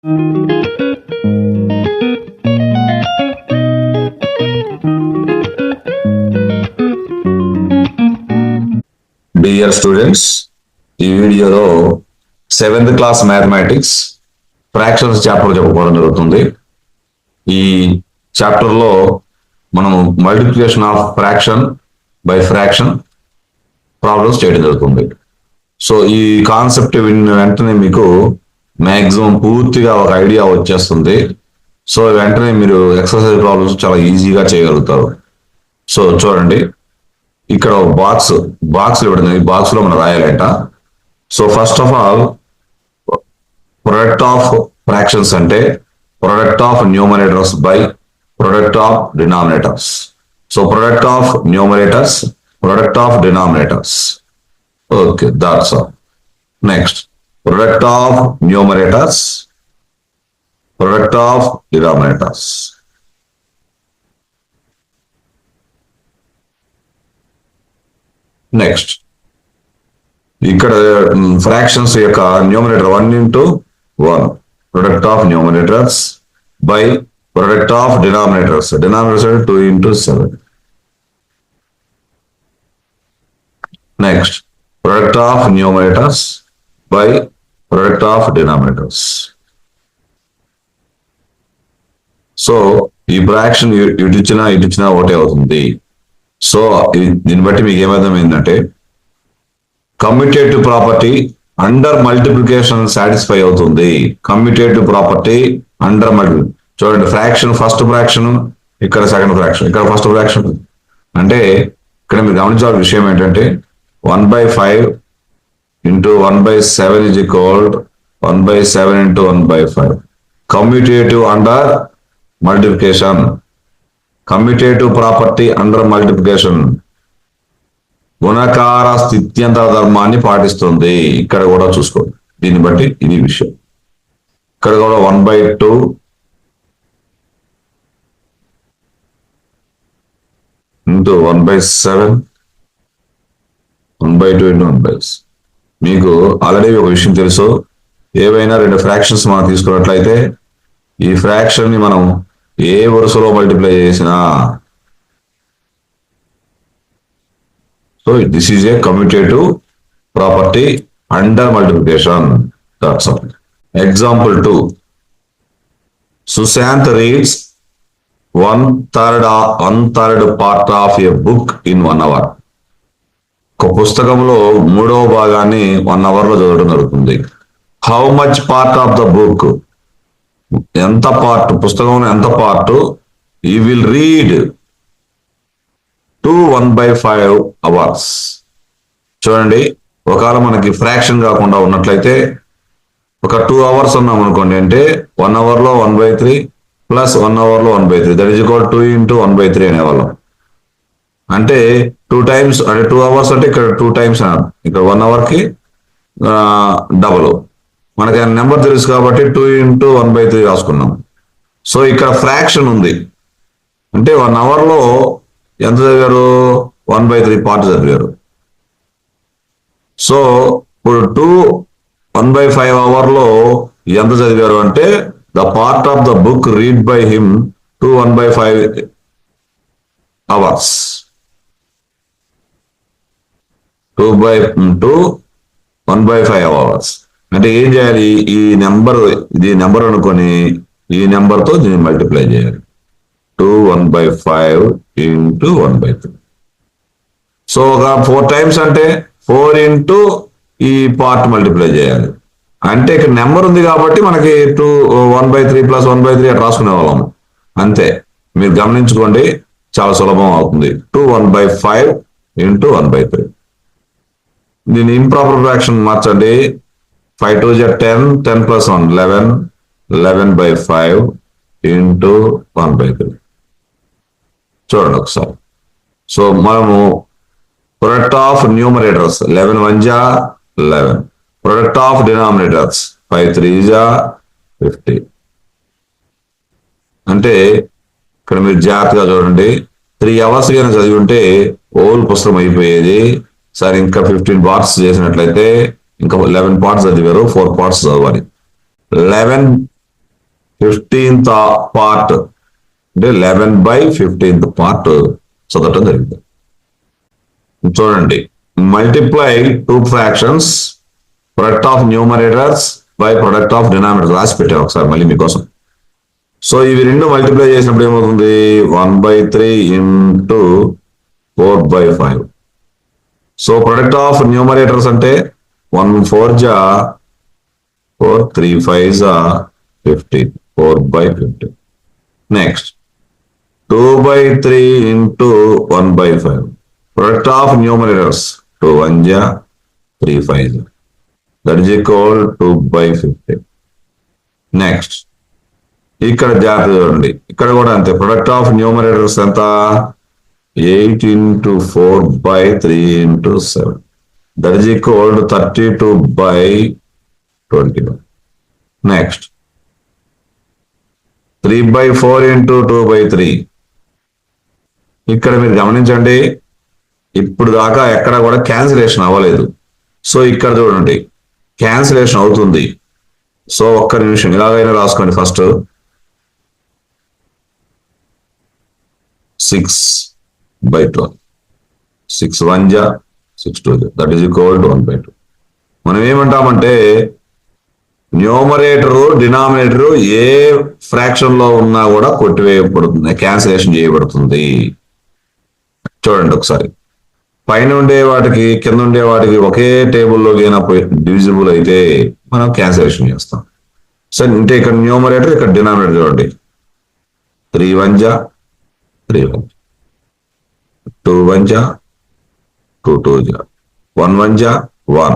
Dear students, ఈ వీడియోలో 7th class mathematics fractions chapter చెప్పుకోవడం జరుగుతుంది. ఈ చాప్టర్ లో మనం multiplication of fraction by fraction problems చేయడం జరుగుతుంది. సో ఈ కాన్సెప్ట్ విన్న వెంటనే మీకు మ్యాక్సిమం పూర్తిగా ఒక ఐడియా వచ్చేస్తుంది. సో వెంటనే మీరు ఎక్సర్సైజ్ ప్రాబ్లమ్స్ చాలా ఈజీగా చేయగలుగుతారు. సో చూడండి, ఇక్కడ బాక్స్ ఇవ్వడం, ఈ బాక్స్ లో మనం రాయాలంట. So first of all, product of fractions అంటే product of numerators by product of denominators. So product of numerators, product of denominators. Okay, that's all. Next, product of numerators, product of denominators. Next, ఇక్కడ fractions యొక్క numerator 1 into 1, product of numerators by product of denominators. Denominators 2 into 7. Next, product of numerators by product of denominators. So ఈ fraction ఇటు ఇచ్చినా ఒకటే అవుతుంది. So దీన్ని బట్టి మీకు ఏమర్థమైందంటే, commutative property under multiplication satisfy అవుతుంది. Commutative property under multiplication. చూడండి, ఫ్రాక్షన్ ఫస్ట్ ఫ్రాక్షన్, ఇక్కడ సెకండ్ ఫ్రాక్షన్, ఇక్కడ ఫస్ట్ ఫ్రాక్షన్. అంటే ఇక్కడ మీరు గమనించాల్సిన విషయం ఏంటంటే, 1/5 into 1/7 is equal 1/7 into 1/5. Commutative under multiplication. Commutative property under multiplication. గుణకార స్థిత్యంతర ధర్మాన్ని పాటిస్తుంది. ఇక్కడ కూడా చూసుకోండి, దీన్ని బట్టి ఇది విషయం. ఇక్కడ కూడా 1/2 into 1/7, 1/2 into 1/6. మీకు ఆల్రెడీ ఒక విషయం తెలుసు, ఏవైనా రెండు ఫ్రాక్షన్స్ మనం తీసుకున్నట్లయితే ఈ ఫ్రాక్షన్ ని మనం ఏ వరుసలో మల్టిప్లై చేసినా, so this is a commutative property under multiplication. That's all. Example 2, Sushant reads 1/3 part of a book in 1 hour. ఒక పుస్తకంలో 3వ భాగాన్ని 1 hour లో చదవడం జరుగుతుంది. How much part of the book, ఎంత పార్ట్, పుస్తకంలో ఎంత part you will read to 1/5 hours. చూడండి, ఒకవేళ మనకి ఫ్రాక్షన్ కాకుండా ఉన్నట్లయితే ఒక 2 hours ఉన్నాం అనుకోండి, అంటే 1 hour లో 1/3 ప్లస్ 1 hour లో 1/3, దట్ ఈజ్ ఈక్వల్ 2 into 1/3 అనేవాళ్ళం. అంటే 2 times, అంటే 2 hours అంటే ఇక్కడ 2 times, ఇక్కడ 1 hour కి డబుల్. మనకి ఆ నెంబర్ తెలుసు కాబట్టి 2 into 1/3 రాసుకున్నాం. సో ఇక్కడ ఫ్రాక్షన్ ఉంది అంటే 1 hour లో ఎంత చదివారు, 1/3 పార్ట్ చదివారు. సో ఇప్పుడు 1/5 hour లో ఎంత చదివారు అంటే, the part of the book read by him to 1/5 hours. 1/5 hours అంటే ఏం చేయాలి, ఇది నెంబర్ అనుకొని ఈ నెంబర్ తో దీన్ని మల్టిప్లై చేయాలి. 1/5 into 1/3. సో ఒక 4 times అంటే 4 into ఈ పార్ట్ మల్టిప్లై చేయాలి. అంటే ఇక్కడ నెంబర్ ఉంది కాబట్టి మనకి 1/3 ప్లస్ 1/3 అట్లా రాసుకునే వాళ్ళము. అంతే, మీరు గమనించుకోండి, చాలా సులభం అవుతుంది. 1/5 into 1/3. దీని ఇంప్రాపర్ ఫ్రాక్షన్ మార్చండి. 5 2 is 10, 10 plus 1 11, 11/5 into 1/3. చూడండి ఒకసారి. సో మనము product of numerators 11 1 11, product of denominators 5 3 50. అంటే ఇక్కడ మీరు జాగ్రత్తగా చూడండి, 3 hours కానీ చదివి ఉంటే ఓల్ పుస్తకం అయిపోయేది. సరే, ఇంకా 15 parts చేసినట్లయితే ఇంకా 11 parts చదివారు, 4 parts చదవాలి. 11 15th పార్ట్ అంటే 11/15th పార్ట్ చదవటం జరిగింది. చూడండి, multiply two fractions product of numerators by product of denominators రాసి పెట్టాను ఒకసారి మళ్ళీ మీకోసం. సో ఇవి రెండు మల్టిప్లై చేసినప్పుడు ఏమవుతుంది? 1/3 into 4/5. So product of numerators అంటే 1 4 జా 4, 3 5 జా 15, 4/15. Next 2/3 into 1/5. Product of numerators 2 1 జా 3 5 జా, దట్ ఈజ్ ఈక్వల్ 2/15. నెక్స్ట్ ఇక్కడ జాగ్రత్త చూడండి, ఇక్కడ కూడా అంతే. ప్రొడక్ట్ ఆఫ్ న్యూమరేటర్స్ ఎంత? 8 into 4/3 into 7, that is equal 32/21. Next 3/4 into 2/3. ఇక్కడ మీరు గమనించండి, ఇప్పుడు దాకా ఎక్కడ కూడా క్యాన్సిలేషన్ అవ్వలేదు. సో ఇక్కడ చూడండి క్యాన్సిలేషన్ అవుతుంది. సో ఒక్క నిమిషం ఇలాగైనా రాసుకోండి. ఫస్ట్ 6/12, 6 1 జా 6 2 జా, దట్ ఈజ్ ఈక్వల్ టు 1/2. మనం ఏమంటామంటే న్యూమరేటరు డినామినేటరు ఏ ఫ్రాక్షన్ లో ఉన్నా కూడా కొట్టివేయబడుతుంది, క్యాన్సిలేషన్ చేయబడుతుంది. చూడండి ఒకసారి, పైన ఉండే వాటికి కింద ఉండే వాటికి ఒకే టేబుల్లో డివిజిబుల్ అయితే మనం క్యాన్సిలేషన్ చేస్తాం. సో అంటే ఇక్కడ న్యూమరేటర్, ఇక్కడ డినామినేటర్ చూడండి. 3 1 జా 3 1, 2 1 జా 2 2 జా, 1 1 జా 1,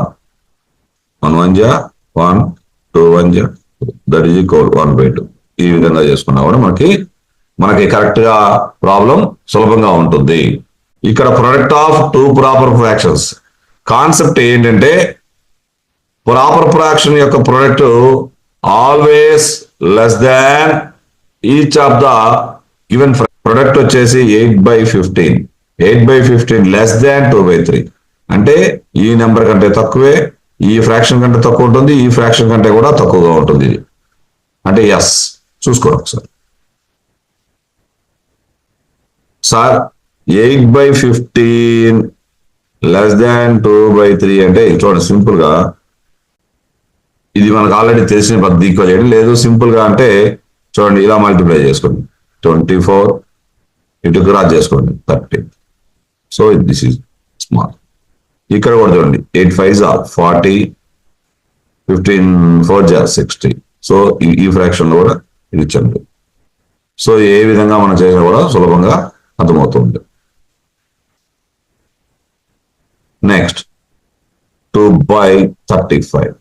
1 1 జా 1, 2 1 జా, దట్ ఈజ్ ఈక్వల్ 1/2. ఈ విధంగా చేసుకున్నా కూడా మనకి కరెక్ట్ గా ప్రాబ్లం సులభంగా ఉంటుంది. ఇక్కడ product of two proper fractions concept ఏంటంటే, ప్రాపర్ ఫ్రాక్షన్ యొక్క product always less than each of the given product వచ్చేసి 8/15, 8/15 లెస్ దాన్ 2/3. అంటే ఈ నెంబర్ కంటే తక్కువే, ఈ ఫ్రాక్షన్ కంటే తక్కువ ఉంటుంది, ఈ ఫ్రాక్షన్ కంటే కూడా తక్కువగా ఉంటుంది. ఇది అంటే ఎస్ చూసుకోండి ఒకసారి. సార్ 8/15 లెస్ దాన్ 2/3 అంటే చూడండి, సింపుల్ గా ఇది మనకు ఆల్రెడీ తెలిసిన పద్ధతి. ఈక్వల్ చేయడం లేదు, సింపుల్ గా అంటే చూడండి ఇలా మల్టిప్లై చేసుకోండి. 24 ఇటు క్రాస్ చేసుకోండి 30. So this is small. ఇక్కడ కూడా చూడండి 8 5 జా 40, 15 4 జా 60. సో ఈ ఫ్రాక్షన్ లో కూడా ఇది ఇచ్చండి. సో ఏ విధంగా మనం చేసినా కూడా సులభంగా అర్థమవుతుంది. నెక్స్ట్ 2/35.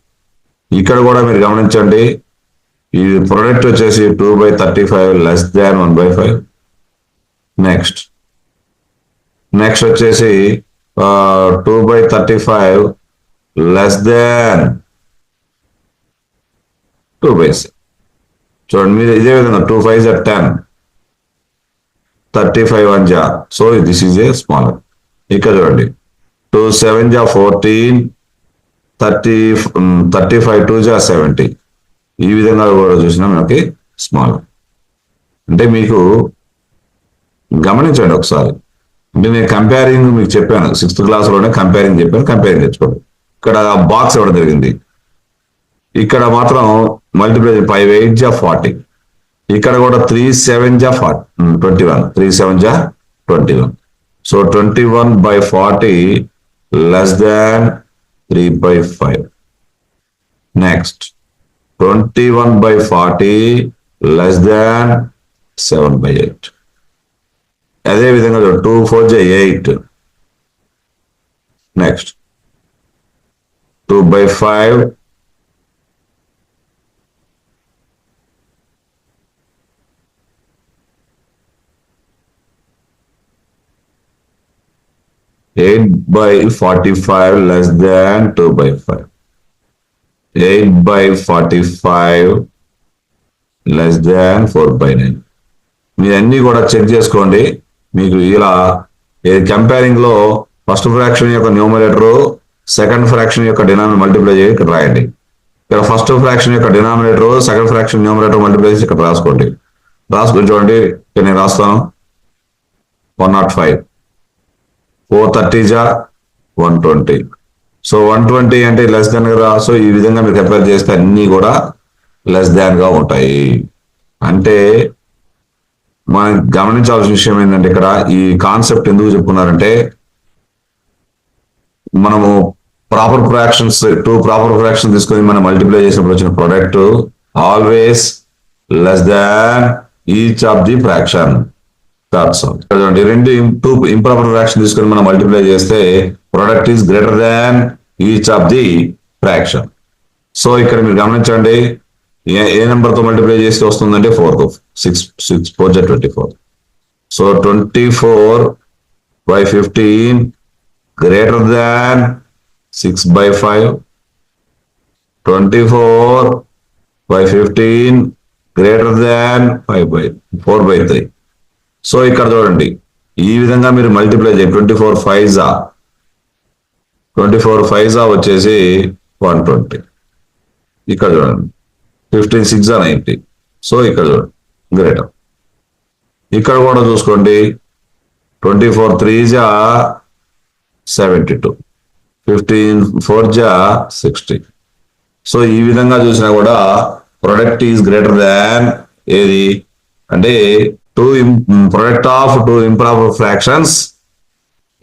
ఇక్కడ కూడా మీరు గమనించండి, ఈ ప్రొడక్ట్ వచ్చేసి 2/35 లెస్ దాన్ 1/5. నెక్స్ట్ వచ్చేసి 2/35 లెస్ దాన్ 2/6. చూడండి మీరు ఇదే విధంగా 2 5 జా 10, 35 1 జా. So this is a smaller. ఇక్కడ చూడండి 2 7 జా 14, 35 2 జా 70. ఈ విధంగా కూడా చూసినా మనకి స్మాల్. అంటే మీకు గమనించండి ఒకసారి. అంటే నేను కంపేరింగ్ మీకు చెప్పాను, 6th క్లాస్లోనే కంపేరింగ్ చెప్పాను, కంపేరింగ్ తెచ్చుకోండి. ఇక్కడ బాక్స్ ఇవ్వడం జరిగింది, ఇక్కడ మాత్రం మల్టిప్లై 5 8 జా 40. ఇక్కడ కూడా 3 7 జా 21, 3 7 జా 21. So 21/40 less than 3/5. Next 21/40 less than 7/8. అదే విధంగా 2 4 జా 8. Next 2/5 8/45 less than 2/5. 8/45 less than 4/9. మీరు అన్ని కూడా చెక్ చేసుకోండి. మీకు ఇలా కంపేరింగ్ లో ఫస్ట్ ఫ్రాక్షన్ యొక్క న్యూమరేటర్, సెకండ్ ఫ్రాక్షన్ యొక్క డినామినేటర్ మల్టిప్లై చేసి ఇక్కడ రాయండి. ఇక్కడ ఫస్ట్ ఫ్రాక్షన్ యొక్క denominator second fraction numerator multiply చేసి ఇక్కడ రాసుకోండి. రాసుకొని చూడండి, ఇక్కడ నేను రాస్తాను 105, 430 జా 120. సో 120 అంటే లెస్ దాన్ కదా. సో ఈ విధంగా మీరు కంపేర్ చేస్తే అన్ని కూడా లెస్ దాన్ గా ఉంటాయి. అంటే మనం గమనించాల్సిన విషయం ఏంటంటే ఇక్కడ ఈ కాన్సెప్ట్ ఎందుకు చెప్పుకున్నారంటే మనము ప్రాపర్ ఫ్రాక్షన్స్, 2 ప్రాపర్ ఫ్రాక్షన్ తీసుకొని మనం మల్టిప్లై చేసినప్పుడు వచ్చిన product always less than each of the fraction. రెండు 2 ఇంప్రాపర్ ఫ్రాక్షన్ తీసుకొని మనం మల్టిప్లై చేస్తే product is greater than each of the fraction. So ఇక్కడ మీరు గమనించండి, ఏ నెంబర్ తో మల్టిప్లై చేస్తే వస్తుందంటే 4 6 4 24. So 24/15 greater than 6/5. 24/15 greater than 4/3. So ఇక్కడ చూడండి, ఈ విధంగా మీరు మల్టిప్లై చేయండి. 24 5 వచ్చేసి 120. ఇక్కడ చూడండి 15 6 90. సో ఇక్కడ చూడండి గ్రేటర్. ఇక్కడ కూడా చూసుకోండి 24 3 72, 15 4 60. సో ఈ విధంగా చూసినా కూడా ప్రొడక్ట్ ఈజ్ గ్రేటర్ దాన్ ఏది అంటే product of 2 improper fractions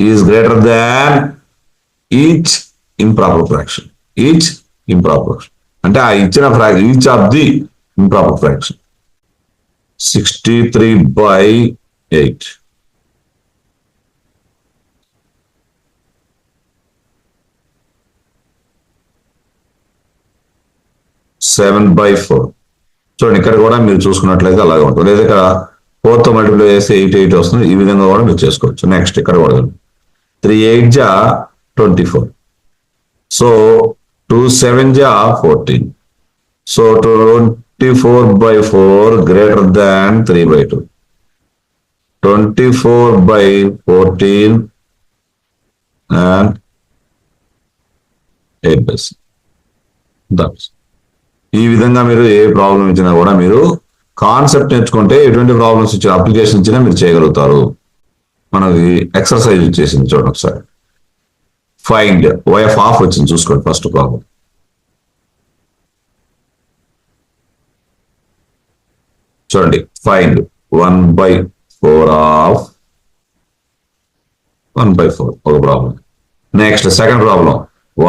is greater than each improper fraction. Each improper అంటే ఆ ఇచ్చిన fraction each of the improper fraction. 63/8. (7/4). చూడండి ఇక్కడ కూడా మీరు చూసుకున్నట్లయితే అలాగే ఉంటుంది. లేదా ఇక్కడ 4 తో మల్టిప్లై చేస్తే 8 వస్తుంది. ఈ విధంగా కూడా మీరు చేసుకోవచ్చు. నెక్స్ట్ ఇక్కడ కూడా 3 8 24. So 2 7 14. So 24/4 greater than 3/2. 24/14 and 8/6. That's. ఈ విధంగా మీరు ఏ ప్రాబ్లం ఇచ్చినా కూడా మీరు కాన్సెప్ట్ నేర్చుకుంటే ఎటువంటి ప్రాబ్లమ్స్ ఇచ్చిన అప్లికేషన్ ఇచ్చినా మీరు చేయగలుగుతారు. మనకి ఎక్సర్సైజ్ వచ్చేసింది చూడండి ఒకసారి. ఫైండ్ y(half) వచ్చింది చూసుకోండి. ఫస్ట్ ప్రాబ్లం చూడండి. ఫైండ్ 1/4 of 1/4 ఒక problem. Next second problem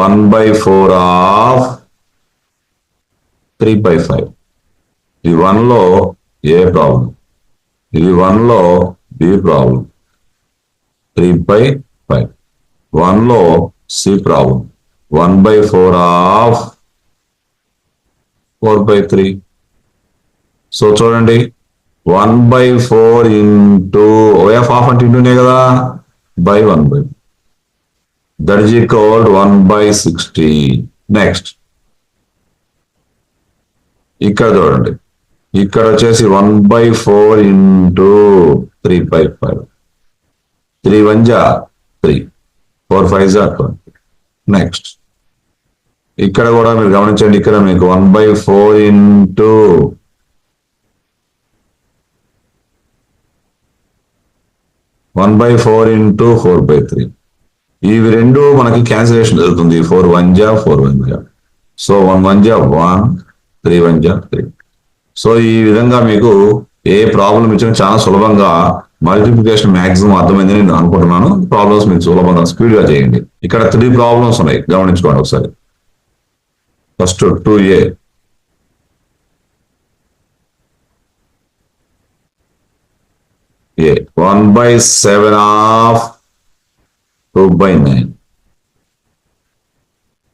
1/4 of 3/5. ఇది 1 లో ఏ ప్రాబ్లం, ఇది 1 లో బి ప్రాబ్లం. 3/5. 1 లో సి ప్రాబ్లం. 1/4 of 4/3. సో చూడండి 1/4 ఇంటూ y(half) అంటే ఇంటూనే కదా by 1/4. That is equal 1/60. Next ఇక్కడ చూడండి, ఇక్కడ వచ్చేసి 1/4 ఇంటూ 3/5. 3 1 3, 4 5 20. నెక్స్ట్ ఇక్కడ కూడా మీరు గమనించండి, ఇక్కడ మీకు 1/4 ఇంటూ 4/3. ఇవి రెండు మనకి క్యాన్సిలేషన్ జరుగుతుంది. 4 1 4 1. సో 1 1 1, 3 1 3. సో ఈ విధంగా మీకు ఏ ప్రాబ్లం ఇచ్చినా చాలా సులభంగా మల్టిప్లికేషన్ మాక్సిమం అర్థమైందని నేను అనుకుంటున్నాను. ప్రాబ్లమ్స్ మీకు సులభంగా స్పీడ్ గా చేయండి. ఇక్కడ 3 ప్రాబ్లమ్స్ ఉన్నాయి, గమనించుకోండి ఒకసారి. First 2a. A 1/7 of 2/9.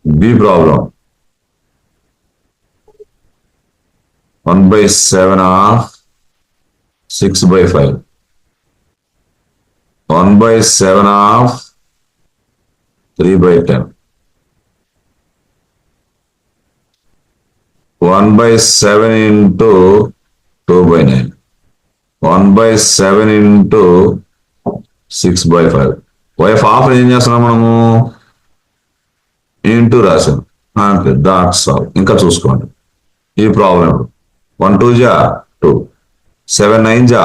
B problem 1/7 of 6/5. 1/7 of 3/10. 1/7 into 2/9. 1/7 into 6/5. y(half) ఏం చేస్తున్నాం మనము ఇంటూ రాసాం. అంతే, దాట్స్ ఆల్. ఇంకా చూసుకోండి ఈ ప్రాబ్లం. 1 2 జా 2, 7 9 జా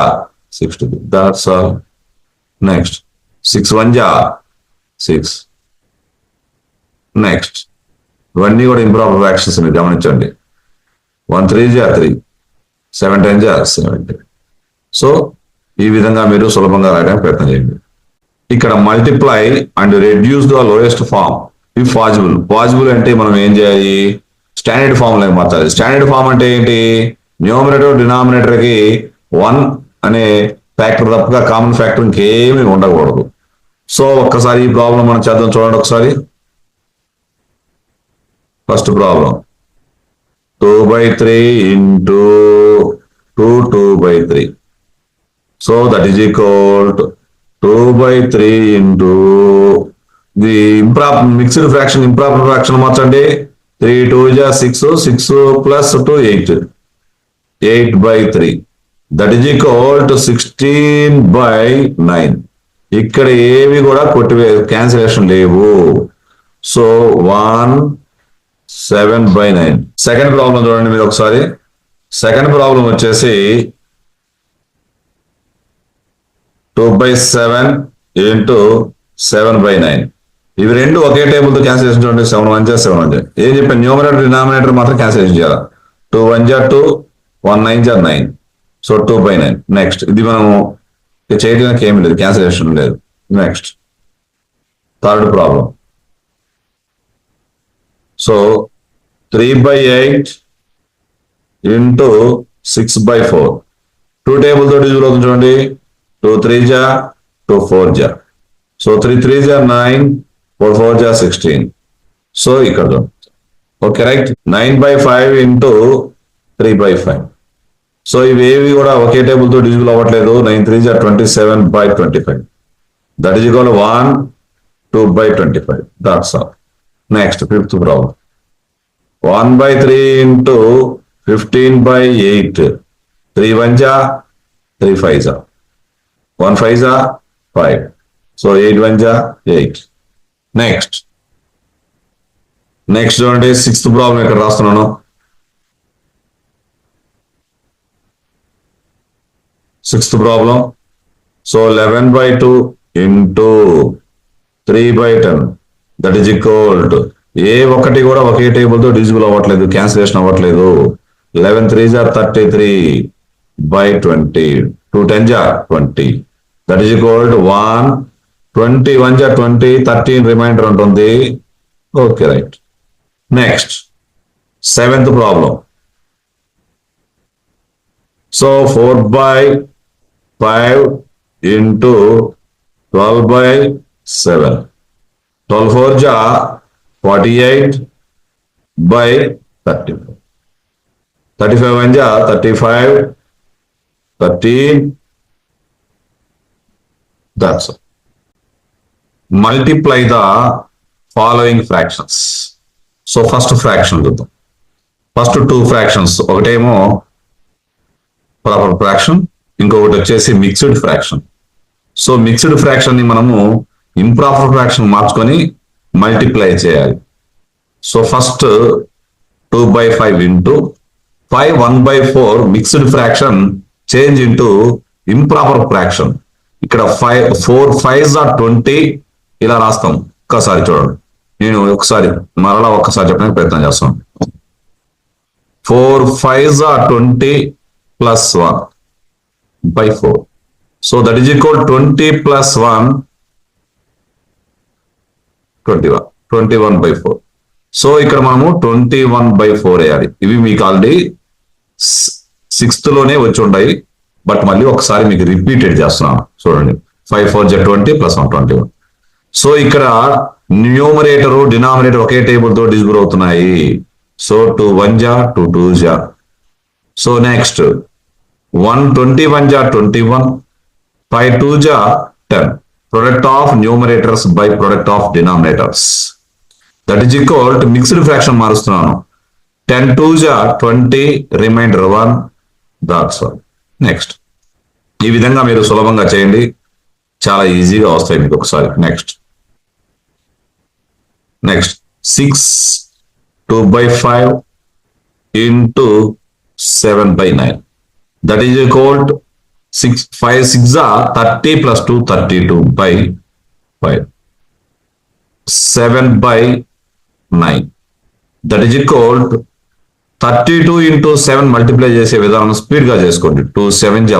62, దాట్స్ ఆల్. నెక్స్ట్ 6 1 జా 6. నెక్స్ట్ ఇవన్నీ కూడా ఇంప్రాపర్ ఫ్రాక్షన్స్ మీరు గమనించండి. 1 3 జా 3, 7 10 జా 70. సో ఈ విధంగా మీరు సులభంగా రాయడానికి ప్రయత్నం చేయండి. ఇక్కడ multiply and reduce the lowest form if possible. Possible అంటే మనం ఏం చేయాలి, స్టాండర్డ్ ఫామ్ లో మార్చాలి. స్టాండర్డ్ ఫామ్ అంటే ఏంటి, న్యూమరేటర్ డినామినేటర్ కి 1 అనే ఫ్యాక్టర్ తప్పగా కామన్ ఫ్యాక్టర్ ఇంకేమీ ఉండకూడదు. సో ఒక్కసారి ఈ ప్రాబ్లం మనం చేద్దాం, చూడండి ఒకసారి. First problem 2/3 into 2 2/3. So that is equal to 2/3 into the improper mixed fraction, improper fraction మార్చండి. 3 2 ja 6, 6 plus 2 8, 8/3. That is equal to 16/9. ఇక్కడ ఏవి కూడా కొట్టివే క్యాన్సిలేషన్ లేవు. సో 1 7/9. సెకండ్ ప్రాబ్లం చూడండి మీరు ఒకసారి. సెకండ్ ప్రాబ్లం వచ్చేసి 2/7 into 7/9. ఇవి రెండు ఒకే టేబుల్ తో క్యాన్సిలేషన్ చూడండి. 7 1 ja 7 1 ja. ఏం చెప్పాను, న్యూమరేటర్ డినామినేటర్ మాత్రం క్యాన్సిలేషన్ చేయాలి. 2 1 ja 2, 1 9 ja 9. సో 2/9. నెక్స్ట్ ఇది మనం చేయడానికి ఏమి లేదు, క్యాన్సిలేషన్ లేదు. Next third problem. So 3/8 into 6/4. 2 table తోటి అవుతుంది చూడండి. 2 3 ja 2 4 ja. So 3 3 ja 9, 4 4 ja 16. So ఇక్కడ ఓకే రైట్. 9/5 into 3/5. సో ఇవేవి కూడా ఒకే టేబుల్ తో డివిజిబుల్ అవ్వట్లేదు. 9 3 ja 27/25. That is equal 1 2/25. That's all. Next fifth problem. 1/3 into 15/8. 3 1 ja 3 5 ja. 1 5 ja 5. So 8 1 ja 8. Next చూడండి సిక్స్త్ ప్రాబ్లం ఇక్కడ రాస్తున్నాను. Sixth problem. So 11/2 into 3/10. That is equal to ఏ ఒక్కటి కూడా ఒకే టేబుల్ తో డివిజిబుల్ అవ్వట్లేదు, క్యాన్సిలేషన్ అవ్వట్లేదు. 11 3 ja 33/20. 2 10 ja 20. That is equal to 1 20 1 ja 20, 13 remainder ఉంటుంది. Okay right. Next seventh problem. So 4/5 into 12/7. 12 4 ja 48/35. 35 1 ja 35, 13. That's all. Multiply the following fractions. So first fraction చూద్దాం. First 2 fractions. ఒకటేమో proper fraction, ఇంకొకటి వచ్చేసి mixed fraction. So mixed fraction ని మనము improper fraction మార్చుకొని multiply చేయాలి. So first 2/5 into 5 1/4 mixed fraction change into improper fraction. ఇక్కడ 4 5s are 20 ఇలా రాస్తాం. ఒక్కసారి చూడండి, నేను మరలా ఒక్కసారి చెప్పడానికి ప్రయత్నం చేస్తాను. 4 5s are 20 plus 1/4. So that is equal 20 plus 1 21/4. So ఇక్కడ మనము 21/4 వేయాలి. ఇవి మీకు ఆల్రెడీ 6th లోనే వచ్చి ఉంటాయి, బట్ మళ్ళీ ఒకసారి మీకు రిపీటెడ్ చేస్తున్నాను చూడండి. 5 4 ja 20 plus 1 21. సో ఇక్కడ న్యూమరేటర్ డినామినేటర్ ఒకే టేబుల్ తో డివిజిబుల్ అవుతున్నాయి. So 2 1 ja 2 2 ja. So next 1 21 ja 21, 5 2 ja 10. Product of numerators by product of denominators. That is equal to mixed fraction మారుస్తున్నాను. 10 2 ja 20, remainder 1. That's all. Next ఈ విధంగా మీరు సులభంగా చేయండి, చాలా ఈజీగా వస్తాయి మీకు. ఒకసారి next 6 2/5 into 7/9. That is equal to 6, 5, 6 are 30 plus 2, 32/5. 7/9. That is equal to 32 into 7 multiply చేసే విధానం స్పీడ్ గా చేసుకోండి. 2 7 జా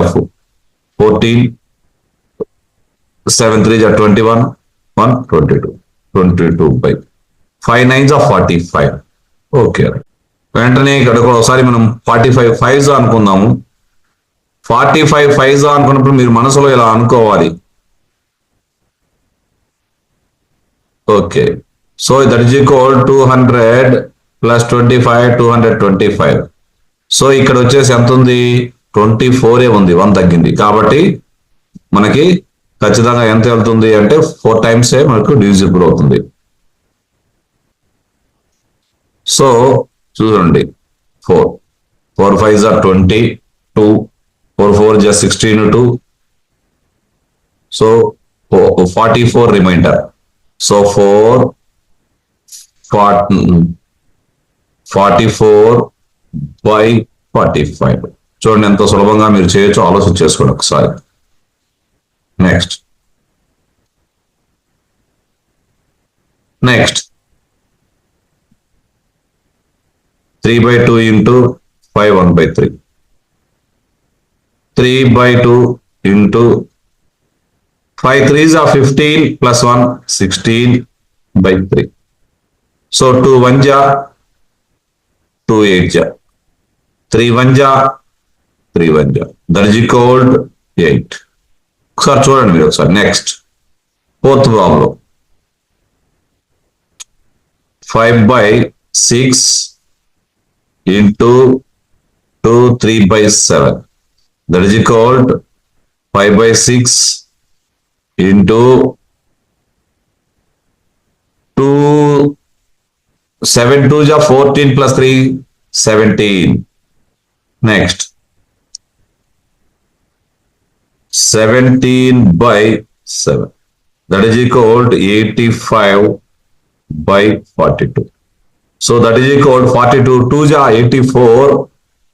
14, 7 3 జా 21, 1 22, 22/5 9 జా 45. ఓకే, వెంటనే ఇక్కడ ఒకసారి మనం 45 5 అనుకుందాము. 45 5 అనుకున్నప్పుడు మీరు మనసులో ఇలా అనుకోవాలి. Okay, so that is equal 200 plus 25 225. So ఇక్కడ వచ్చేసి ఎంత ఉంది? 24 ఉంది, 1 తగ్గింది. కాబట్టి మనకి ఖచ్చితంగా ఎంత వెళ్తుంది అంటే 4 times మనకు డివిజిబుల్ అవుతుంది. సో చూడండి, 4 4 5 are 22, 4 4 just 16 2. So 44 remainder. So 44/45. చూడండి ఎంత సులభంగా మీరు చేయొచ్చు, ఆలోచన చేసుకోండి ఒకసారి. Next 3/2 into 5 1/3. 3/2 into 5 3s are 15 plus 1 16/3. So 2 1 ja 2 8 ja 3 1 ja 3 1 ja. That is equal to 8. ఒకసారి చూడండి మీరు ఒకసారి. Next 4th problem. 5/6 into 2 3/7. That is equal to 5/6 into 2 7 2 ja 14 plus 3 17. Next 17/7. That is equal to 85/42. So that is equal to 42 2 ja 84.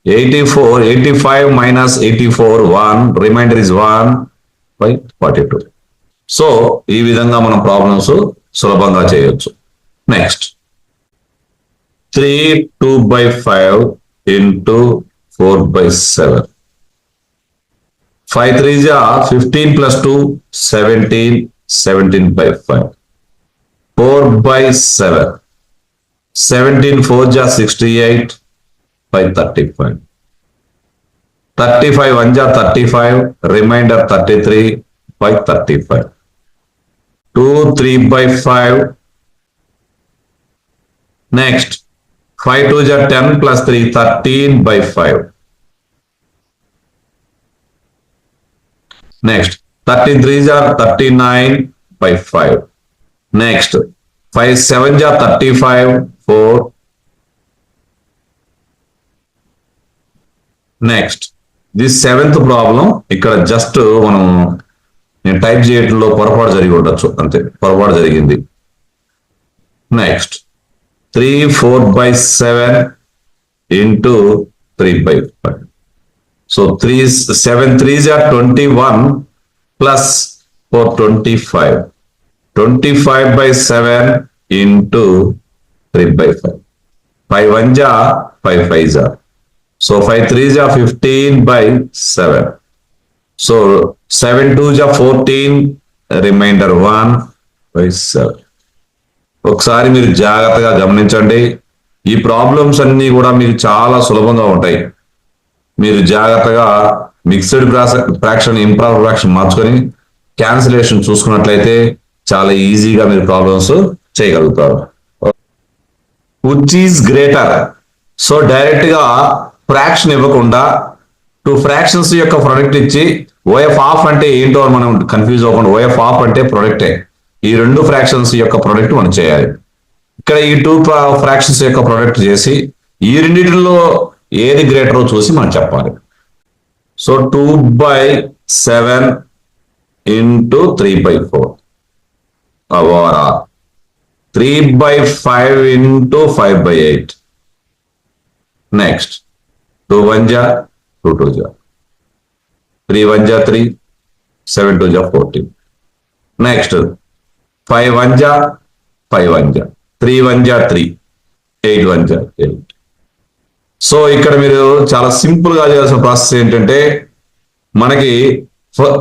85 minus 84 1. Remainder is 1/42. So ఈ విధంగా మనం problems సులభంగా చేయొచ్చు. Next 3 2/5 into 4/7. 5 3s are 15 plus 2 17, 17/5. 4/7. 17 4s are 68/35. 35 1s are 35. Remainder 33/35. 2 3/5. Next 5 2s are 10 plus 3 13/5. Next 13 3s are 39/5. Next 5 7s are 35 4. Next this 7th problem. ఇక్కడ just మనం నేను type చేయడంలో పొరపాటు జరిగి ఉండొచ్చు, అంతే, పొరపాటు జరిగింది. Next 3 4/7 into 3/5. So 7 3s are 21 plus 4 25. 25/7 into 3/5. 5 1s are 5 5s are. So 5 3s are 15/7. So 7 2s are 14. Remainder 1/7. ఒకసారి మీరు జాగ్రత్తగా గమనించండి. ఈ ప్రాబ్లమ్స్ అన్ని కూడా మీకు చాలా సులభంగా ఉంటాయి. మీరు జాగ్రత్తగా మిక్స్డ్ ఫ్రాక్షన్ ఇంప్రాపర్ ఫ్రాక్షన్ మార్చుకొని క్యాన్సిలేషన్ చూసుకున్నట్లయితే చాలా ఈజీగా మీరు ప్రాబ్లమ్స్ చేయగలుగుతారు. Which is greater. So direct గా ఫ్రాక్షన్ ఇవ్వకుండా 2 ఫ్రాక్షన్స్ యొక్క ప్రొడక్ట్ ఇచ్చి ఓఎఫ్ ఆఫ్ అంటే ఏంటో మనం కన్ఫ్యూజ్ అవ్వకుండా ఓఎఫ్ ఆఫ్ అంటే ప్రొడక్టే. ఈ 2 ఫ్రాక్షన్స్ యొక్క ప్రొడక్ట్ మనం చేయాలి. ఇక్కడ ఈ 2 ఫ్రాక్షన్స్ యొక్క ప్రొడక్ట్ చేసి ఈ రెండింటిలో ఏది గ్రేటరో చూసి మనం చెప్పాలి. So 2/7 into 3/4 over or. 3/5 into 5/8. Next, 2 1 ja, 2 2 ja. 3 1 ja 3, 7 2 ja 14. Next, 5 1 ja, 5 1 ja. 3 1 ja 3, 8 1 ja 8. So ఇక్కడ మీరు చాలా సింపుల్ గా చేయాల్సిన ప్రాసెస్ ఏంటంటే, మనకి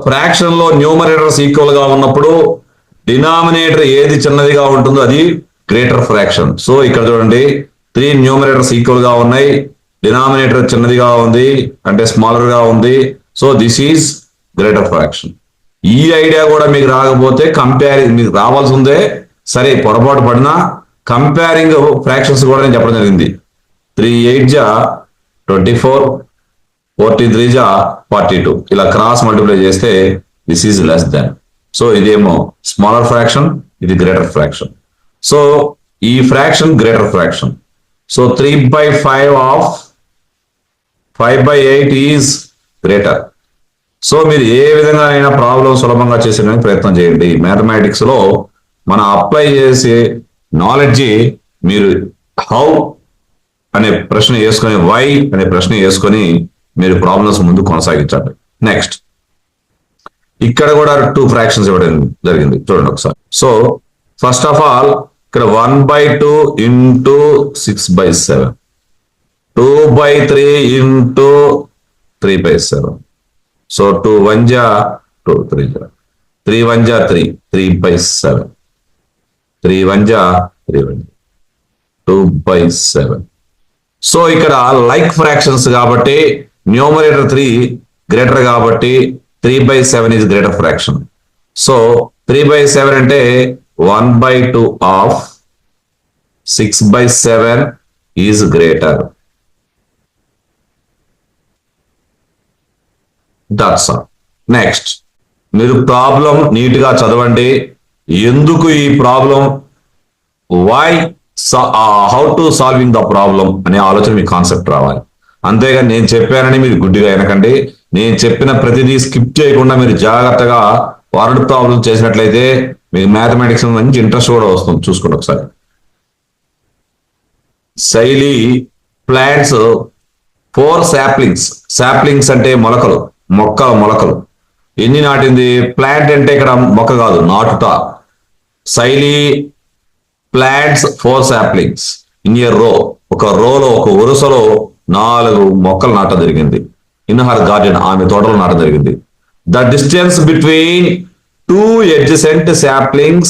ఫ్రాక్షన్ లో న్యూమరేటర్స్ ఈక్వల్ గా ఉన్నప్పుడు డినామినేటర్ ఏది చిన్నదిగా ఉంటుందో అది గ్రేటర్ ఫ్రాక్షన్. సో ఇక్కడ చూడండి, 3 న్యూమరేటర్స్ ఈక్వల్ గా ఉన్నాయి, డినామినేటర్ చిన్నదిగా ఉంది అంటే స్మాలర్ గా ఉంది. So this is greater fraction. ఈ ఐడియా కూడా మీకు రాకపోతే కంపేరింగ్ మీకు రావాల్సి ఉందే, సరే పొరపాటు పడినా కంపేరింగ్ ఫ్రాక్షన్స్ కూడా నేను చెప్పడం జరిగింది. 3 8 జా 24, 43 జా 42, ఇలా క్రాస్ మల్టిప్లై చేస్తే this is less than. So ఇదేమో స్మాలర్ ఫ్రాక్షన్, ఇది గ్రేటర్ ఫ్రాక్షన్. సో ఈ fraction greater fraction. So 3/5 of 5/8 is greater. So మీరు ఏ విధంగా అయినా ప్రాబ్లం సులభంగా చేసేయడానికి ప్రయత్నం చేయండి. మ్యాథమెటిక్స్ లో మనం అప్లై చేసే నాలెడ్జ్ మీరు హౌ అనే ప్రశ్న వేసుకొని, వై అనే ప్రశ్న వేసుకొని మీరు ప్రాబ్లమ్స్ ముందు కొనసాగించండి. నెక్స్ట్, ఇక్కడ కూడా 2 ఫ్రాక్షన్స్ ఇవ్వడం జరిగింది, చూడండి ఒకసారి. సో ఫస్ట్ ఆఫ్ ఆల్ ఇక్కడ 1/2 ఇంటూ 6/7, 2/3 ఇంటూ 3/7. సో 2 1 జా 2 3 జా 3 1 జా 3, 3/7, 3 1 జా 3 1, 2/7. సో ఇక్కడ లైక్ ఫ్రాక్షన్స్ కాబట్టి న్యూమరేటర్ 3 గ్రేటర్ కాబట్టి 3/7 ఈజ్ గ్రేటర్ ఫ్రాక్షన్. సో 3/7 అంటే 1/2 of 6/7 is greater. That's all. Next, మీరు ప్రాబ్లం నీట్ గా చదవండి. ఎందుకు ఈ problem, why, how to solving the problem అనే ఆలోచన మీ కాన్సెప్ట్ రావాలి. అంతేగాని నేను చెప్పానని మీరు గుడ్డిగా వినకండి. నేను చెప్పిన ప్రతిదీ స్కిప్ చేయకుండా మీరు జాగ్రత్తగా వర్డ్ ప్రాబ్లం చేసినట్లయితే మీకు మ్యాథమెటిక్స్ మంచి ఇంట్రెస్ట్ కూడా వస్తుంది. చూసుకోండి ఒకసారి. శైలి ప్లాంట్స్ 4 సాప్లింగ్స్. సాప్లింగ్స్ అంటే మొలకలు, మొలకలు. ఎన్ని నాటింది? ప్లాంట్ అంటే ఇక్కడ మొక్క కాదు, నాటుట. శైలి ప్లాంట్స్ 4 సాప్లింగ్స్ ఇన్ ఏ రో. ఒక రోలో, ఒక వరుసలో 4 మొక్కలు నాటడం జరిగింది. ఇన్ హర్ గార్డెన్, ఆమె తోటలో నాటడం జరిగింది. The distance between 2 adjacent saplings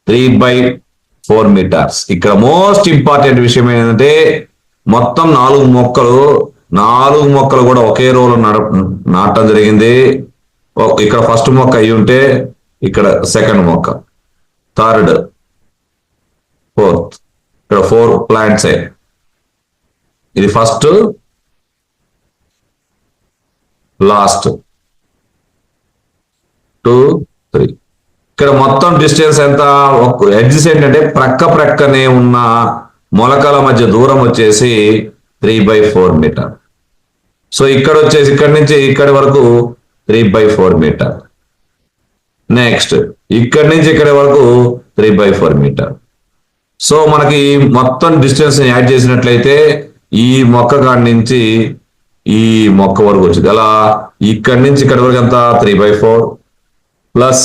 3/4 meters. ఇక్కడ మోస్ట్ ఇంపార్టెంట్ విషయం ఏంటంటే, మొత్తం 4 మొక్కలు కూడా ఒకే రోలో నాటడం జరిగింది. ఇక్కడ ఫస్ట్ మొక్క అయి ఉంటే ఇక్కడ సెకండ్ మొక్క, థర్డ్, ఫోర్త్, ఇక్కడ 4 ప్లాంట్స్. ఇది ఫస్ట్, లాస్ట్, 2 3. ఇక్కడ మొత్తం డిస్టెన్స్ ఎంత? అడ్జసెంట్ అంటే ప్రక్కనే ఉన్న మొలకల మధ్య దూరం వచ్చేసి 3/4 మీటర్. సో ఇక్కడ వచ్చేసి ఇక్కడి నుంచి ఇక్కడి వరకు 3/4 మీటర్. నెక్స్ట్, ఇక్కడి నుంచి ఇక్కడి వరకు 3/4 మీటర్. సో మనకి మొత్తం డిస్టెన్స్ యాడ్ చేసినట్లయితే ఈ మొక్క కాడి నుంచి ఈ మొక్క వరకు వచ్చింది. అలా ఇక్కడి నుంచి ఇక్కడి వరకు ఎంత? 3/4 ప్లస్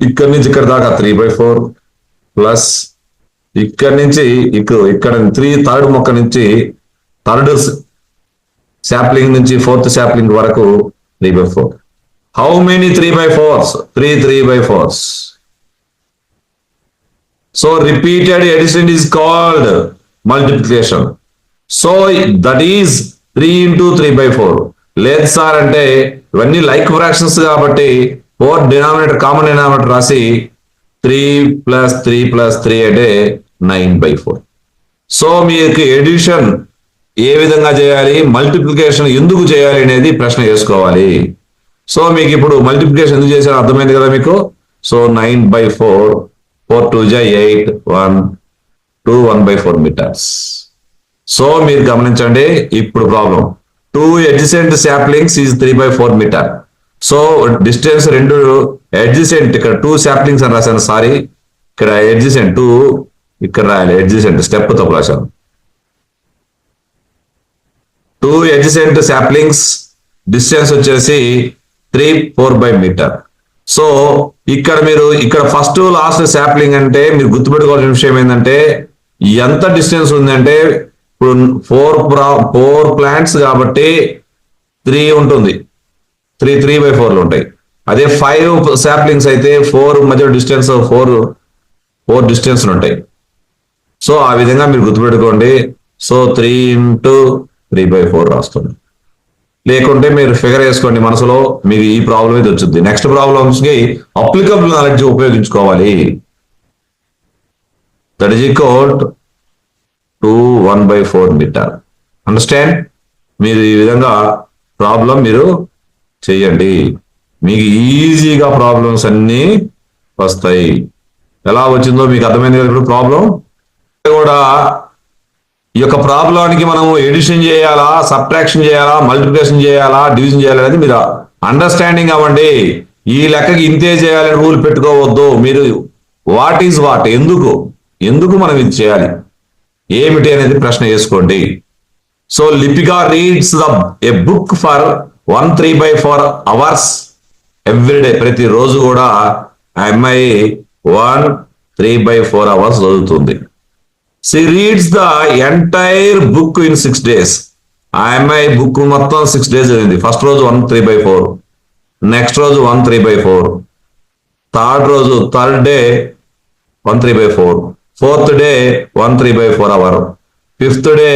ఇక్కడి నుంచి ఇక్కడ దాకా 3/4 ప్లస్ ఇక్కడి నుంచి ఇక్కడ 3 థర్డ్ మొక్క నుంచి థర్డ్ సాప్లింగ్ నుంచి 4th సాప్లింగ్ వరకు 3/4. How many 3/4s? 3 3/4s. So repeated addition is called multiplication. So that is 3 into 3/4. లేదు సార్ అంటే ఇవన్నీ లైక్ ఫ్రాక్షన్స్ కాబట్టి 4 డినామినేటర్ కామన్ డినామినేటర్ రాసి 3 + 3 + 3 అంటే 9/4. సో మీకు ఎడిషన్ ఏ విధంగా చేయాలి, మల్టిప్లికేషన్ ఎందుకు చేయాలి అనేది ప్రశ్న చేసుకోవాలి. సో మీకు ఇప్పుడు మల్టిప్లికేషన్ ఎందుకు చేశారో అర్థమైంది కదా మీకు. సో 9/4, 4 2 జా 8, 1 2 1/4 మీటర్స్. సో మీరు గమనించండి, ఇప్పుడు problem 2 adjacent saplings is 3/4 metre. So distance 2 adjacent, ఇక్కడ 2 saplings అని రాశాను, సారీ, ఇక్కడ ఎడ్జసెంట్ 2 ఇక్కడ రాయాలి, ఎడ్జసెంట్ స్టెప్ తో రాశాను. 2 ఎడ్జసెంట్ సాప్లింగ్స్ డిస్టెన్స్ వచ్చేసి 3/4 మీటర్. సో ఇక్కడ ఫస్ట్ లాస్ట్ సాప్లింగ్ అంటే మీరు గుర్తుపెట్టుకోవాల్సిన విషయం ఏంటంటే ఎంత డిస్టెన్స్ ఉందంటే ఇప్పుడు 4 ప్లాంట్స్ కాబట్టి 3 ఉంటుంది, 3/4 ఉంటాయి. అదే 5 సాప్లింగ్స్ అయితే 4 మధ్య డిస్టెన్స్ 4 డిస్టెన్స్ ఉంటాయి. సో ఆ విధంగా మీరు గుర్తుపెట్టుకోండి. సో 3 × 3/4 రాస్తుంది. లేకుంటే మీరు ఫిగర్ వేసుకోండి మనసులో, మీకు ఈ ప్రాబ్లం అయితే వచ్చింది. నెక్స్ట్ ప్రాబ్లమ్స్ కి అప్లికబుల్ నాలెడ్జ్ ఉపయోగించుకోవాలి. That is equal to 1/4 metre. Understand? మీరు ఈ విధంగా ప్రాబ్లం మీరు చెయ్యండి, మీకు ఈజీగా ప్రాబ్లమ్స్ అన్ని వస్తాయి. ఎలా వచ్చిందో మీకు అర్థమైంది కదా ప్రాబ్లం కూడా. ఈ యొక్క ప్రాబ్లానికి మనం ఎడిషన్ చేయాలా, సబ్ట్రాక్షన్ చేయాలా, మల్టిప్లికేషన్ చేయాలా, డివిజన్ చేయాలా అనేది మీరు అండర్స్టాండింగ్ అవ్వండి. ఈ లెక్కకి ఇంతే చేయాలని రూల్ పెట్టుకోవద్దు. మీరు వాట్ ఈజ్ వాట్, ఎందుకు మనం ఇది చేయాలి, ఏమిటి అనేది ప్రశ్న వేసుకోండి. So Lipika reads a book for 1/3/4 hours everyday. ప్రతిరోజు కూడా ఆ అమ్మాయి 1/3/4 అవర్స్ చదువుతుంది. She reads the entire book in 6 days. ఆ అమ్మాయి బుక్ మొత్తం 6 days చదివింది. ఫస్ట్ రోజు 1/3/4, నెక్స్ట్ రోజు 1/3/4, third day 1/3/4, fourth day 1/3/4 hour, fifth day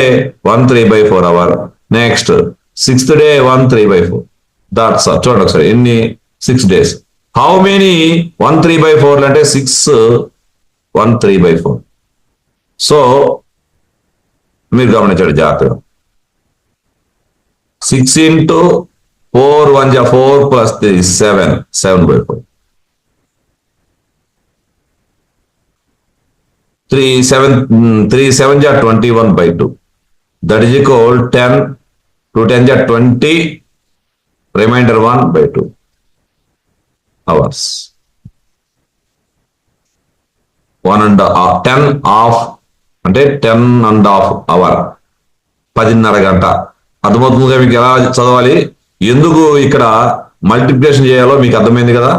1/3/4 hour, next sixth day 1/3/4. That's చూడండి ఒకసారి ఎన్ని 6 days. హౌ మెనీ 1/3/4 అంటే 6 1/3/4. సో మీరు గమనించండి జాగ్రత్తగా. 6 × 4 1 = 4 + 3 7/4. 3 7 = 21/2. That is equal 10. 2 10 = 20. Remainder 1/2 hours. 10 అంటే 10.5 hour, 10.5 గంట. అర్థమవుతుందిగా మీకు ఎలా చదవాలి, ఎందుకు ఇక్కడ మల్టిప్లికేషన్ చేయాలో మీకు అర్థమైంది కదా.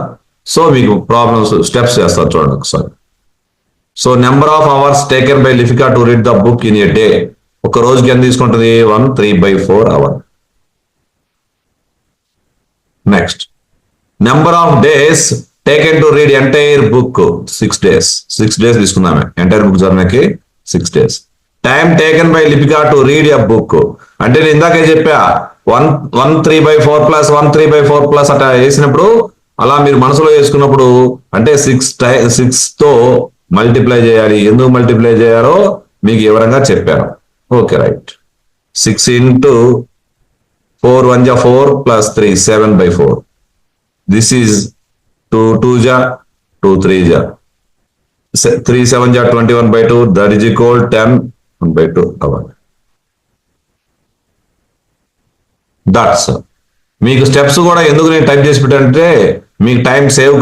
సో మీకు ప్రాబ్లమ్స్ స్టెప్స్ చేస్తారు చూడండి ఒకసారి. So number of hours taken by Lipika to read the book in a day. ఒక రోజుకి ఎంత తీసుకుంటుంది? 1/3/4 hour. Next number of days taken to read entire book 6 days. 6 days తీసుకుందామే ఎంటైర్ బుక్ చదవడానికి 6 days. Time taken by Lipika to read a book అంటే నేను ఇందాకే చెప్పా 1/3/4 + 1/3/4 అట్లా వేసినప్పుడు అలా మీరు మనసులో వేసుకున్నప్పుడు అంటే 6 తో మల్టిప్లై చేయాలి. ఎందుకు మల్టిప్లై చేయాలో మీకు వివరంగా చెప్పాను. Okay right. 6 × 4 1 = 4 + 3 7/4. This is 2 2 = 2 3 3 7 = 21/2. That is equal 10/2 hour. That's మీకు స్టెప్స్ కూడా ఎందుకు నేను టైప్ చేసి పెట్టానంటే మీకు టైం సేవ్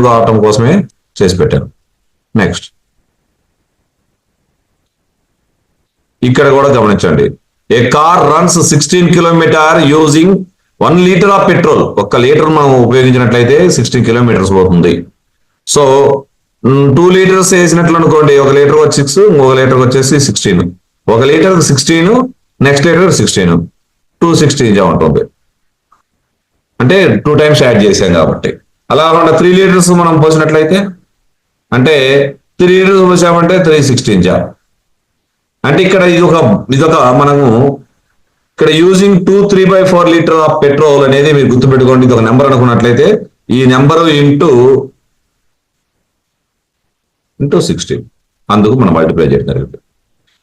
కావటం కోసమే చేసి పెట్టాను. నెక్స్ట్ ఇక్కడ కూడా గమనించండి. A car runs 16 kilometers using 1 liter of petrol. 1 litre మనం ఉపయోగించినట్లయితే 16 kilometers పోతుంది. సో 2 liters వేసినట్లు అనుకోండి, 1 liter వచ్చి 6, 1 liter వచ్చేసి 16. 1 liter 16, నెక్స్ట్ లీటర్ 16, 216 ఉంటుంది. అంటే 2 times యాడ్ చేసాం కాబట్టి. అలా 3 liters మనం పోసినట్లయితే అంటే 3 liters పోసామంటే 316. అంటే ఇక్కడ ఇదొక మనము ఇక్కడ యూజింగ్ 2/3/4 liter ఆఫ్ పెట్రోల్ అనేది మీరు గుర్తుపెట్టుకోండి. ఇది ఒక నెంబర్ అనుకున్నట్లయితే ఈ నెంబరు ఇంటూ 16 అందుకు మనం మల్టిప్లై చేయడం జరిగింది.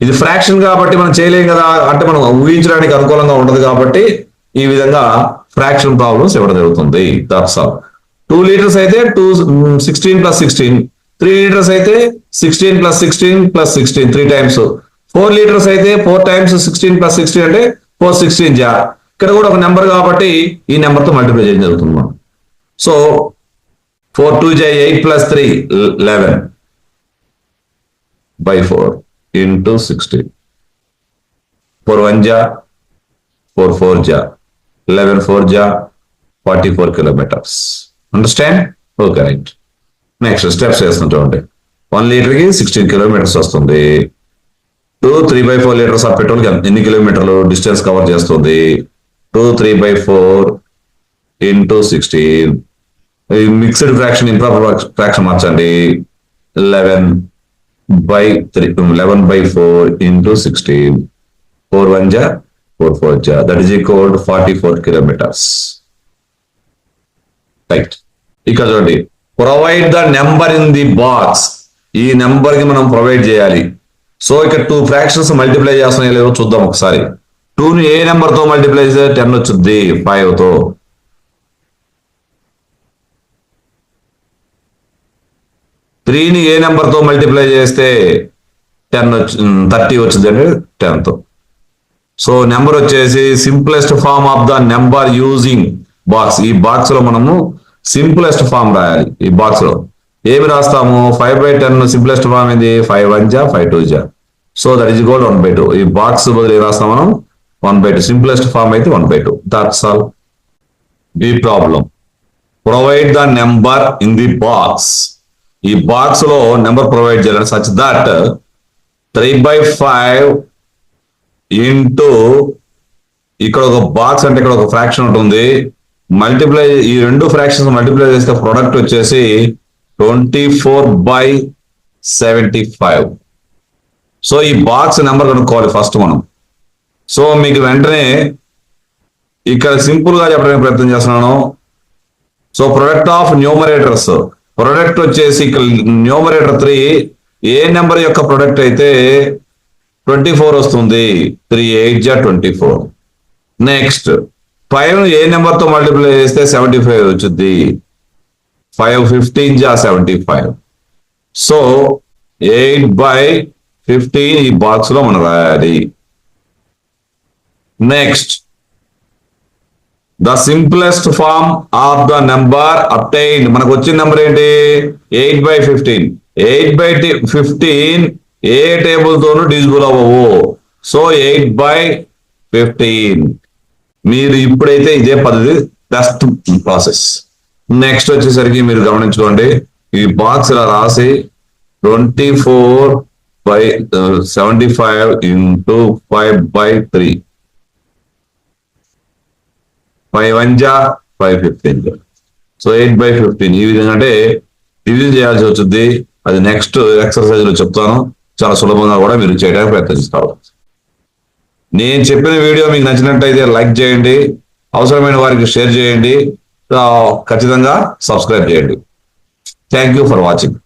ఇది ఫ్రాక్షన్ కాబట్టి మనం చేయలేం కదా, అంటే మనం ఊహించడానికి అనుకూలంగా ఉండదు కాబట్టి ఈ విధంగా ఫ్రాక్షన్ ప్రాబ్లమ్స్ ఇవ్వడం జరుగుతుంది. That's all. 2 liters అయితే 16 + 16, 3 liters అయితే 16 + 16 + 16 3 times, 4 liters అయితే 4 times 16 + 16 అంటే 416. ఇక్కడ కూడా ఒక నెంబర్ కాబట్టి ఈ నెంబర్తో మల్టిప్లై చేయడం జరుగుతుంది మనం. So 4 2 = 8 + 3 11. by 4 into 60. 4 1 ja, 4 4 ja, 11 4 ja, 44 kilometers. Understand? Okay, right. Next steps వేస్తుంటే 1 లీటర్కి 16 కిలోమీటర్స్ వస్తుంది. 3/4 లీటర్స్ ఆఫ్ పెట్రోల్ ఎన్ని కిలోమీటర్లు డిస్టెన్స్ కవర్ చేస్తుంది? 3/4 into 16. Mixed fraction improper fraction మార్చండి. 11/4 into 16. 4 1 ja, 4 4 ja. That is equal to 44 kilometers. Right. ఇక్కడ చూడండి, provide the number in the box. ఈ నెంబర్ కి మనం ప్రొవైడ్ చేయాలి. సో ఇక్కడ 2 ఫ్రాక్షన్స్ మల్టిప్లై చేస్తున్నాయో లేదో చూద్దాం ఒకసారి. 2ని ఏ నెంబర్ తో మల్టిప్లై చేస్తే 10 వచ్చింది? 5 తో. 3ని ఏ నెంబర్ తో మల్టిప్లై చేస్తే 30 వచ్చింది అంటే 10 తో. సో నెంబర్ వచ్చేసి simplest form of the number using box. ఈ బాక్స్ లో మనము సింప్లెస్ట్ ఫార్మ్ రాయాలి. ఈ బాక్స్ లో ఏమి రాస్తాము? 5/10 సింప్లెస్ట్ ఫార్మ్ ఏంది? 5 1 ja, 5 2 ja. So that is equal 1/2. ఈ బాక్స్ బదులు ఏం రాస్తాం మనం? 1/2. సింప్లెస్ట్ ఫార్మ్ అయితే 1/2. That's all. B problem. Provide the number in the box. ఈ బాక్స్ లో నెంబర్ ప్రొవైడ్ చేయాలి సచ్ దట్ 3/5 ఇంటూ ఇక్కడ ఒక బాక్స్ అంటే ఇక్కడ ఒక ఫ్రాక్షన్ ఉంటుంది. మల్టిప్లై, ఈ 2 ఫ్రాక్షన్స్ మల్టిప్లై చేస్తే ప్రొడక్ట్ వచ్చేసి 24/75. సో ఈ బాక్స్ నెంబర్ కనుక్కోవాలి ఫస్ట్ మనం. సో మీకు వెంటనే ఇక్కడ సింపుల్ గా చెప్పడానికి ప్రయత్నం చేస్తున్నాను. So product of numerators, product వచ్చేసి ఇక్కడ న్యూమరేటర్ 3 ఏ నెంబర్ యొక్క ప్రొడక్ట్ అయితే 24 వస్తుంది. 3 8 ja 24. నెక్స్ట్ 5 ఏ నెంబర్ తో మల్టిప్లై చేస్తే 75 వచ్చింది. 5 15 ja 75. సో 8/15 ఈ బాక్స్ లో మనం రాయాలి. Next the simplest form of the number obtained. మనకు వచ్చిన నెంబర్ ఏంటి? 8/15. 8/15 ఏ టేబుల్ తోనూ డివిజిబుల్ అవ్వవు. సో 8/15. మీరు ఇప్పుడైతే ఇదే పద్ధతి బెస్ట్ ప్రాసెస్. నెక్స్ట్ వచ్చేసరికి మీరు గమనించుకోండి, ఈ బాక్స్ ఇలా రాసి 24/75 into 5/3. 5 1 ja 5 15 ja. సో 8/15 ఈ విధంగా అంటే డివిజన్ చేయాల్సి వచ్చింది. అది నెక్స్ట్ ఎక్సర్సైజ్ లో చెప్తాను. చాలా సులభంగా కూడా మీరు చేయడానికి ప్రయత్నిస్తారు. నేను చెప్పిన వీడియో మీకు నచ్చినట్టయితే లైక్ చేయండి, అవసరమైన వారికి షేర్ చేయండి, ఖచ్చితంగా సబ్స్క్రైబ్ చేయండి. Thank you for watching.